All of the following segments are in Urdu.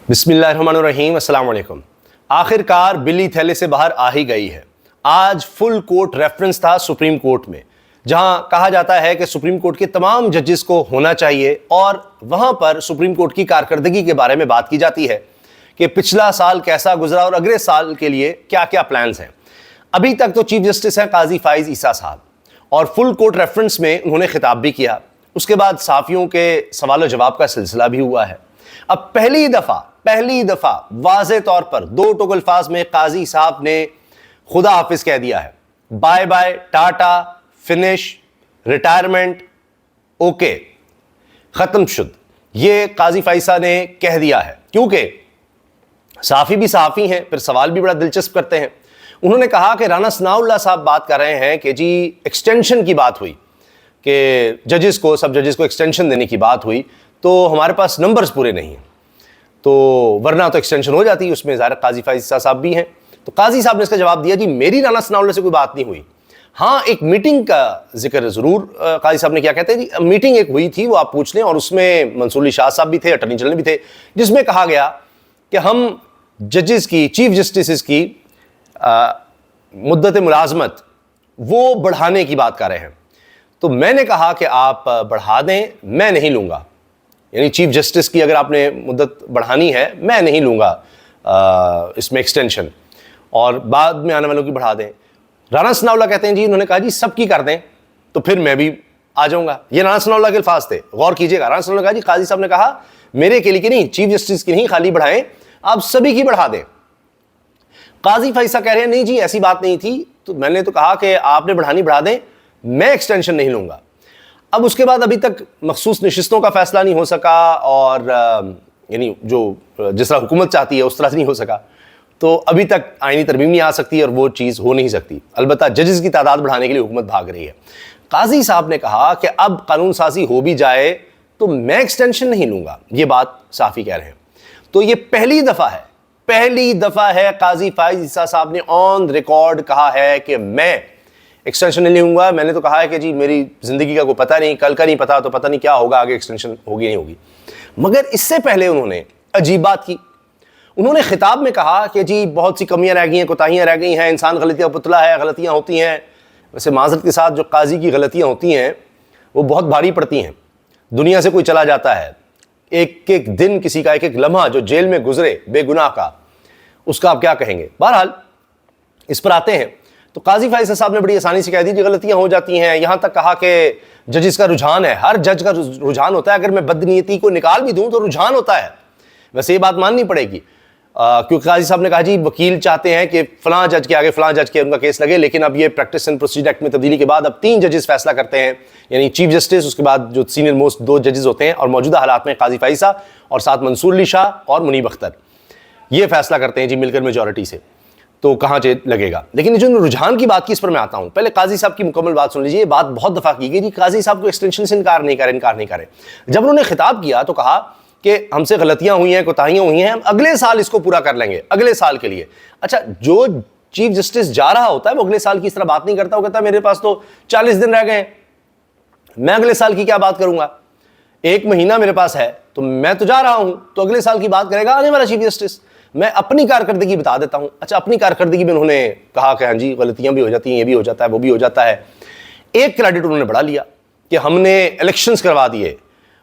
بسم اللہ الرحمن الرحیم، السلام علیکم۔ آخرکار بلی تھیلے سے باہر آ ہی گئی ہے۔ آج فل کورٹ ریفرنس تھا سپریم کورٹ میں، جہاں کہا جاتا ہے کہ سپریم کورٹ کے تمام ججز کو ہونا چاہیے، اور وہاں پر سپریم کورٹ کی کارکردگی کے بارے میں بات کی جاتی ہے کہ پچھلا سال کیسا گزرا اور اگلے سال کے لیے کیا کیا پلانز ہیں۔ ابھی تک تو چیف جسٹس ہیں قاضی فائز عیسیٰ صاحب، اور فل کورٹ ریفرنس میں انہوں نے خطاب بھی کیا۔ اس کے بعد صحافیوں کے سوال و جواب کا سلسلہ بھی ہوا ہے۔ اب پہلی دفعہ واضح طور پر دو ٹوک الفاظ میں قاضی صاحب نے خدا حافظ کہہ دیا ہے۔ Bye bye, tata, finish, retirement, okay, ختم شد، یہ قاضی فائز نے کہہ دیا ہے۔ کیونکہ صحافی بھی صحافی ہیں، پھر سوال بھی بڑا دلچسپ کرتے ہیں۔ انہوں نے کہا کہ رانا ثناء اللہ صاحب بات کر رہے ہیں کہ جی ایکسٹینشن کی بات ہوئی، کہ سب ججز کو ایکسٹینشن دینے کی بات ہوئی، تو ہمارے پاس نمبرز پورے نہیں ہیں، تو ورنہ تو ایکسٹینشن ہو جاتی ہے۔ اس میں ظاہر قاضی فائز صاحب بھی ہیں۔ تو قاضی صاحب نے اس کا جواب دیا، جی میری رانا ثناء اللہ سے کوئی بات نہیں ہوئی، ہاں ایک میٹنگ کا ذکر ضرور۔ قاضی صاحب نے کیا کہتے ہیں، جی میٹنگ ایک ہوئی تھی، وہ آپ پوچھ لیں، اور اس میں منصور علی شاہ صاحب بھی تھے، اٹارنی جنرل بھی تھے، جس میں کہا گیا کہ ہم ججز کی، چیف جسٹسز کی مدت ملازمت وہ بڑھانے کی بات کر رہے ہیں۔ تو میں نے کہا کہ آپ بڑھا دیں، میں نہیں لوں گا، یعنی چیف جسٹس کی اگر آپ نے مدت بڑھانی ہے، میں نہیں لوں گا اس میں ایکسٹینشن، اور بعد میں آنے والوں کی بڑھا دیں۔ رانا ثناء اللہ کہتے ہیں جی، انہوں نے کہا جی سب کی کر دیں تو پھر میں بھی آ جاؤں گا۔ یہ رانا ثناء اللہ کے الفاظ تھے، غور کیجیے گا۔ رانا ثناء اللہ نے کہا جی قاضی صاحب نے کہا میرے کے لیے کی نہیں، چیف جسٹس کی نہیں خالی بڑھائیں، آپ سبھی کی بڑھا دیں۔ قاضی فائز کہہ رہے ہیں نہیں جی ایسی بات نہیں تھی، تو میں نے تو کہا کہ آپ نے بڑھانی بڑھا دیں، میں ایکسٹینشن نہیں لوں گا۔ اب اس کے بعد ابھی تک مخصوص نشستوں کا فیصلہ نہیں ہو سکا، اور یعنی جو جس طرح حکومت چاہتی ہے اس طرح سے نہیں ہو سکا، تو ابھی تک آئینی ترمیم نہیں آ سکتی، اور وہ چیز ہو نہیں سکتی۔ البتہ ججز کی تعداد بڑھانے کے لیے حکومت بھاگ رہی ہے۔ قاضی صاحب نے کہا کہ اب قانون سازی ہو بھی جائے تو میں ایکسٹینشن نہیں لوں گا، یہ بات صحافی کہہ رہے ہیں۔ تو یہ پہلی دفعہ ہے قاضی فائز عیسیٰ صاحب نے آن ریکارڈ کہا ہے کہ میں ایکسٹینشن نہیں لوں گا۔ میں نے تو کہا ہے کہ جی میری زندگی کا کوئی پتہ نہیں، کل کا نہیں پتا، تو پتہ نہیں کیا ہوگا آگے، ایکسٹینشن ہوگی نہیں ہوگی۔ مگر اس سے پہلے انہوں نے عجیب بات کی۔ انہوں نے خطاب میں کہا کہ جی بہت سی کمیاں رہ گئی ہیں، کوتاہیاں رہ گئی ہیں، انسان غلطیاں پتلا ہے، غلطیاں ہوتی ہیں۔ ویسے معذرت کے ساتھ جو قاضی کی غلطیاں ہوتی ہیں وہ بہت بھاری پڑتی ہیں۔ دنیا سے کوئی چلا جاتا ہے، ایک ایک دن کسی کا، ایک ایک لمحہ جو جیل میں گزرے بے گناہ کا، اس کا آپ کیا کہیں گے۔ بہرحال اس پر آتے ہیں، تو قاضی فائز صاحب نے بڑی آسانی سے کہہ دی کہ غلطیاں ہو جاتی ہیں۔ یہاں تک کہا کہ ججز کا رجحان ہے، ہر جج کا رجحان ہوتا ہے، اگر میں بدنیتی کو نکال بھی دوں تو رجحان ہوتا ہے۔ ویسے یہ بات ماننی پڑے گی، کیونکہ قاضی صاحب نے کہا جی وکیل چاہتے ہیں کہ فلاں جج کے آگے فلاں جج کے ان کا کیس لگے، لیکن اب یہ پریکٹس اینڈ پروسیجر ایکٹ میں تبدیلی کے بعد اب 3 ججز فیصلہ کرتے ہیں، یعنی چیف جسٹس، اس کے بعد جو سینئر موسٹ 2 ججز ہوتے ہیں، اور موجودہ حالات میں قاضی فائز صاحب اور ساتھ منصور علی شاہ اور منیب اختر، یہ فیصلہ کرتے ہیں جی مل کر میجورٹی سے، تو کہاں لگے گا۔ لیکن جو رجحان کی بات کی، اس پر میں آتا ہوں۔ پہلے قاضی صاحب کی مکمل بات سن لیجیے۔ یہ بات بہت دفعہ کی گئی جی قاضی صاحب کو ایکسٹینشن سے انکار نہیں کرے۔ جب انہوں نے خطاب کیا تو کہا کہ ہم سے غلطیاں ہوئی ہیں، کوتاہیاں ہوئی ہیں، ہم اگلے سال اس کو پورا کر لیں گے، اگلے سال کے لیے۔ اچھا، جو چیف جسٹس جا رہا ہوتا ہے وہ اگلے سال کی اس طرح بات نہیں کرتا، وہ کہتا ہے میرے پاس تو 40 دن رہ گئے ہیں، میں اگلے سال کی کیا بات کروں گا، 1 مہینہ میرے پاس ہے، تو میں تو جا رہا ہوں، تو اگلے سال کی بات کرے گا آنے والا چیف جسٹس۔ میں اپنی کارکردگی بتا دیتا ہوں۔ اچھا، اپنی کارکردگی میں انہوں نے کہا کہ ہاں جی غلطیاں بھی ہو جاتی ہیں، یہ بھی ہو جاتا ہے، وہ بھی ہو جاتا ہے۔ ایک کریڈٹ انہوں نے بڑھا لیا کہ ہم نے الیکشنز کروا دیے،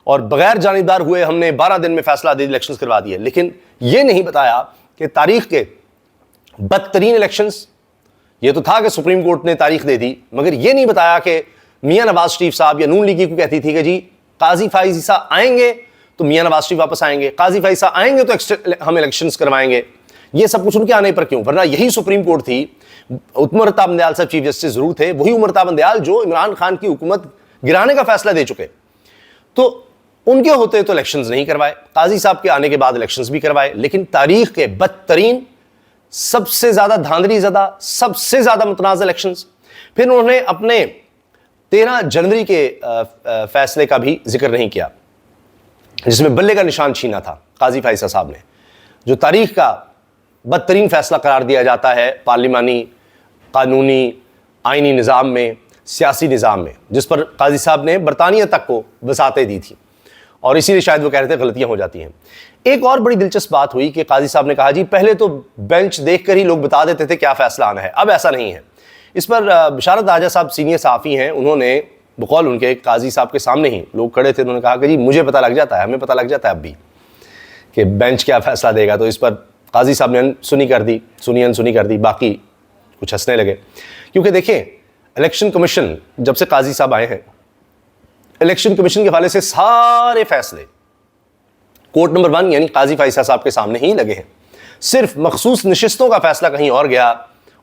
اور بغیر جانبدار ہوئے ہم نے 12 دن میں فیصلہ دے الیکشنز کروا دیے، لیکن یہ نہیں بتایا کہ تاریخ کے بدترین الیکشنز، یہ تو تھا کہ سپریم کورٹ نے تاریخ دے دی، مگر یہ نہیں بتایا کہ میاں نواز شریف صاحب یا نون لیگی کو کہتی تھی کہ جی قاضی فائز عیسیٰ آئیں گے تو میاں نواز شریف واپس آئیں گے، قاضی فائز صاحب آئیں گے تو ہم الیکشنز کروائیں گے۔ یہ سب کچھ ان کے آنے پر کیوں؟ ورنہ یہی سپریم کورٹ تھی، امرتا بندیال صاحب چیف جسٹس ضرور تھے، وہی امرتا بندیال جو عمران خان کی حکومت گرانے کا فیصلہ دے چکے، تو ان کے ہوتے تو الیکشنز نہیں کروائے، قاضی صاحب کے آنے کے بعد الیکشنز بھی کروائے، لیکن تاریخ کے بدترین، سب سے زیادہ دھاندلی زدہ، سب سے زیادہ متنازع الیکشنز۔ پھر انہوں نے اپنے 13 جنوری کے فیصلے کا بھی ذکر نہیں کیا، جس میں بلے کا نشان چھینا تھا قاضی فائز صاحب نے، جو تاریخ کا بدترین فیصلہ قرار دیا جاتا ہے پارلیمانی، قانونی، آئینی نظام میں، سیاسی نظام میں، جس پر قاضی صاحب نے برطانیہ تک کو وسعتیں دی تھی، اور اسی لیے شاید وہ کہہ رہے تھے غلطیاں ہو جاتی ہیں. ایک اور بڑی دلچسپ بات ہوئی کہ قاضی صاحب نے کہا جی پہلے تو بینچ دیکھ کر ہی لوگ بتا دیتے تھے کیا فیصلہ آنا ہے, اب ایسا نہیں ہے. اس پر بشارت راجہ صاحب سینئر صحافی ہیں, انہوں نے بقول ان کے قاضی صاحب کے سامنے ہی لوگ کھڑے تھے, انہوں نے کہا کہ جی مجھے پتہ لگ جاتا ہے, ہمیں پتہ لگ جاتا ہے اب بھی کہ بینچ کیا فیصلہ دے گا. تو اس پر قاضی صاحب نے سنی کر دی, باقی کچھ ہنسنے لگے. کیونکہ دیکھیں الیکشن کمیشن جب سے قاضی صاحب آئے ہیں, الیکشن کمیشن کے حوالے سے سارے فیصلے کورٹ نمبر 1 یعنی قاضی فائزہ صاحب کے سامنے ہی لگے ہیں. صرف مخصوص نشستوں کا فیصلہ کہیں اور گیا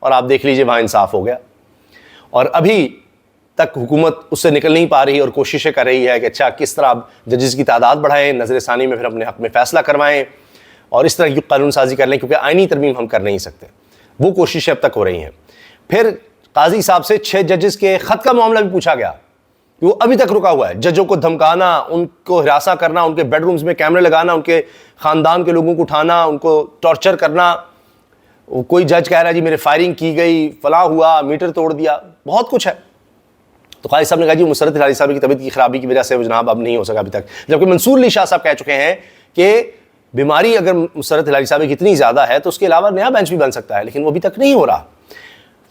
اور آپ دیکھ لیجئے وہاں انصاف ہو گیا. اور ابھی تک حکومت اس سے نکل نہیں پا رہی اور کوششیں کر رہی ہے کہ اچھا کس طرح ججز کی تعداد بڑھائیں, نظر ثانی میں پھر اپنے حق میں فیصلہ کروائیں اور اس طرح کی قانون سازی کر لیں, کیونکہ آئینی ترمیم ہم کر نہیں سکتے. وہ کوششیں اب تک ہو رہی ہیں. پھر قاضی صاحب سے 6 ججز کے خط کا معاملہ بھی پوچھا گیا کہ وہ ابھی تک رکا ہوا ہے. ججوں کو دھمکانا, ان کو ہراساں کرنا, ان کے بیڈ رومز میں کیمرے لگانا, ان کے خاندان کے لوگوں کو اٹھانا, ان کو ٹارچر کرنا. کوئی جج کہہ رہا ہے جی میرے فائرنگ کی گئی, فلاں ہوا, میٹر توڑ دیا, بہت کچھ ہے. تو قاضی صاحب نے کہا جی مسرت ہلال صاحب کی طبیعت کی خرابی کی وجہ سے وہ جناب اب نہیں ہو سکا ابھی تک. جبکہ منصور علی شاہ صاحب کہہ چکے ہیں کہ بیماری اگر مسرت ہلال صاحب کی اتنی زیادہ ہے تو اس کے علاوہ نیا بینچ بھی بن سکتا ہے, لیکن وہ ابھی تک نہیں ہو رہا.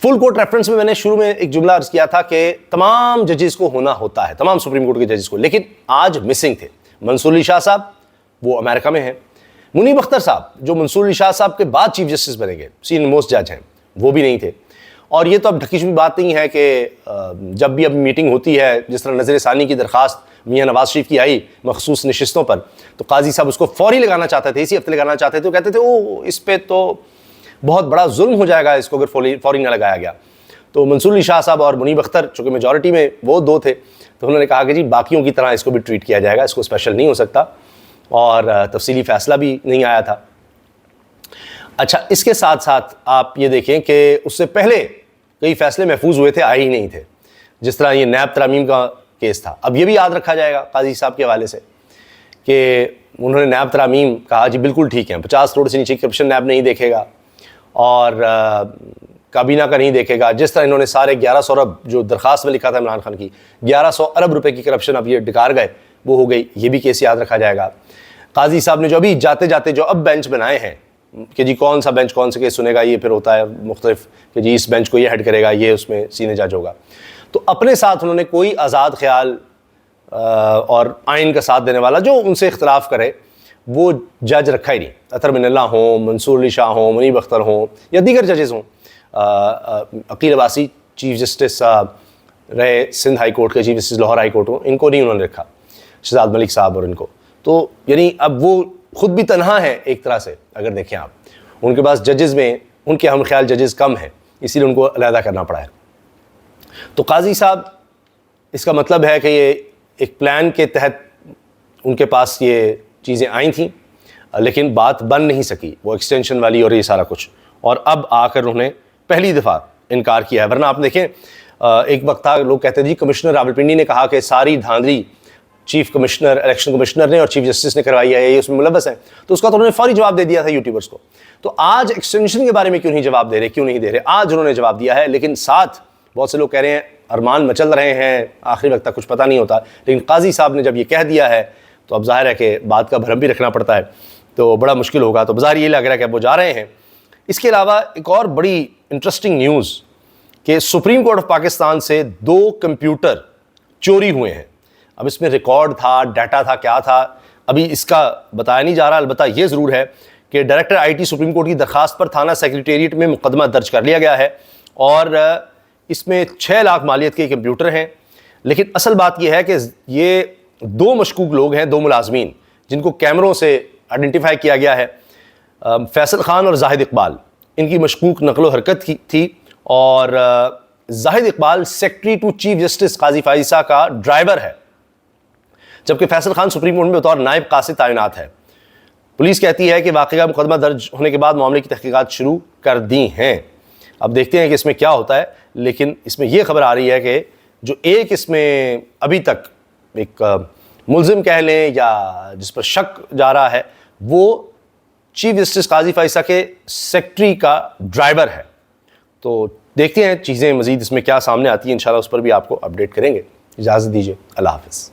فل کورٹ ریفرنس میں نے شروع میں ایک جملہ عرض کیا تھا کہ تمام ججز کو ہونا ہوتا ہے, تمام سپریم کورٹ کے ججز کو, لیکن آج مسنگ تھے. منصور علی شاہ صاحب وہ امریکہ میں ہیں, منیب اختر صاحب جو منصور علی شاہ صاحب کے بعد چیف جسٹس بنے گئے, سینئر موسٹ جج ہیں, وہ بھی نہیں تھے. اور یہ تو اب ڈھکی چھپی بات نہیں ہے کہ جب بھی اب میٹنگ ہوتی ہے, جس طرح نظر ثانی کی درخواست میاں نواز شریف کی آئی مخصوص نشستوں پر, تو قاضی صاحب اس کو فوری لگانا چاہتے تھے, اسی ہفتے لگانا چاہتے تھے. وہ کہتے تھے او اس پہ تو بہت بڑا ظلم ہو جائے گا اس کو اگر فوری نہ لگایا گیا. تو منصور علی شاہ صاحب اور منیب اختر چونکہ میجورٹی میں وہ 2 تھے, تو انہوں نے کہا کہ جی باقیوں کی طرح اس کو بھی ٹریٹ کیا جائے گا, اس کو اسپیشل نہیں ہو سکتا, اور تفصیلی فیصلہ بھی نہیں آیا تھا. اچھا اس کے ساتھ ساتھ آپ یہ دیکھیں کہ اس سے پہلے کئی فیصلے محفوظ ہوئے تھے, آئے ہی نہیں تھے, جس طرح یہ نیب ترامیم کا کیس تھا. اب یہ بھی یاد رکھا جائے گا قاضی صاحب کے حوالے سے کہ انہوں نے نیب ترامیم کہا جی بالکل ٹھیک ہے, 50 کروڑ سے نیچے کرپشن نیب نہیں دیکھے گا اور کابینہ کا نہیں دیکھے گا. جس طرح انہوں نے سارے 1100 ارب جو درخواست میں لکھا تھا عمران خان کی 1100 ارب روپے کی کرپشن اب یہ ڈکار گئے, وہ ہو گئی. یہ بھی کیس یاد رکھا جائے گا. قاضی صاحب نے جو ابھی جاتے جاتے جو اب بینچ بنائے ہیں کہ جی کون سا بینچ کون سے کیس سنے گا, یہ پھر ہوتا ہے مختلف کہ جی اس بینچ کو یہ ہیڈ کرے گا, یہ اس میں سینئر جج ہوگا. تو اپنے ساتھ انہوں نے کوئی آزاد خیال اور آئین کا ساتھ دینے والا جو ان سے اختلاف کرے وہ جج رکھا ہی نہیں. اطہر من اللہ ہوں, منصور علی شاہ ہوں, منیب اختر ہوں یا دیگر ججز ہوں. عقیل عباسی چیف جسٹس رہے سندھ ہائی کورٹ کے, chief justice Lahore high court ہوں, ان کو نہیں انہوں نے رکھا, شہزاد ملک صاحب اور ان کو. تو یعنی اب وہ خود بھی تنہا ہے ایک طرح سے, اگر دیکھیں آپ ان کے پاس ججز میں ان کے ہم خیال ججز کم ہیں, اسی لیے ان کو علیحدہ کرنا پڑا ہے. تو قاضی صاحب اس کا مطلب ہے کہ یہ ایک پلان کے تحت ان کے پاس یہ چیزیں آئی تھیں, لیکن بات بن نہیں سکی, وہ ایکسٹینشن والی اور یہ سارا کچھ. اور اب آ کر انہوں نے پہلی دفعہ انکار کیا ہے. ورنہ آپ دیکھیں ایک وقت تھا لوگ کہتے ہیں جی کمشنر راولپنڈی نے کہا کہ ساری دھاندلی چیف کمشنر الیکشن کمشنر نے اور چیف جسٹس نے کروائی ہے, یہ اس میں ملوث ہیں. تو اس کا تو انہوں نے فوری جواب دے دیا تھا یوٹیوبرز کو. تو آج ایکسٹینشن کے بارے میں کیوں نہیں جواب دے رہے, کیوں نہیں دے رہے؟ آج انہوں نے جواب دیا ہے. لیکن ساتھ بہت سے لوگ کہہ رہے ہیں ارمان مچل رہے ہیں, آخری وقت تک کچھ پتہ نہیں ہوتا. لیکن قاضی صاحب نے جب یہ کہہ دیا ہے تو اب ظاہر ہے کہ بات کا بھرم بھی رکھنا پڑتا ہے, تو بڑا مشکل ہوگا. تو بظاہر یہ لگ رہا ہے کہ اب وہ جا رہے ہیں. اس کے علاوہ ایک اور بڑی انٹرسٹنگ نیوز کہ سپریم کورٹ آف پاکستان سے 2 کمپیوٹر چوری ہوئے ہیں. اب اس میں ریکارڈ تھا, ڈیٹا تھا, کیا تھا, ابھی اس کا بتایا نہیں جا رہا. البتہ یہ ضرور ہے کہ director I T supreme court کی درخواست پر تھانہ سیکریٹریٹ میں مقدمہ درج کر لیا گیا ہے, اور اس میں 6 لاکھ مالیت کے کمپیوٹر ہیں. لیکن اصل بات یہ ہے کہ یہ 2 مشکوک لوگ ہیں, 2 ملازمین جن کو کیمروں سے آئیڈینٹیفائی کیا گیا ہے, فیصل خان اور زاہد اقبال. ان کی مشکوک نقل و حرکت تھی, اور Zahid Iqbal secretary to chief justice Qazi Faez کا ڈرائیور ہے, جبکہ فیصل خان سپریم کورٹ میں بطور نائب قاصد تعینات ہے. پولیس کہتی ہے کہ واقعہ مقدمہ درج ہونے کے بعد معاملے کی تحقیقات شروع کر دی ہیں. اب دیکھتے ہیں کہ اس میں کیا ہوتا ہے. لیکن اس میں یہ خبر آ رہی ہے کہ جو ایک اس میں ابھی تک ایک ملزم کہہ لیں یا جس پر شک جا رہا ہے, وہ چیف جسٹس قاضی فائزہ کے سیکرٹری کا ڈرائیور ہے. تو دیکھتے ہیں چیزیں مزید اس میں کیا سامنے آتی ہیں, انشاءاللہ اس پر بھی آپ کو اپڈیٹ کریں گے. اجازت دیجیے, اللہ حافظ.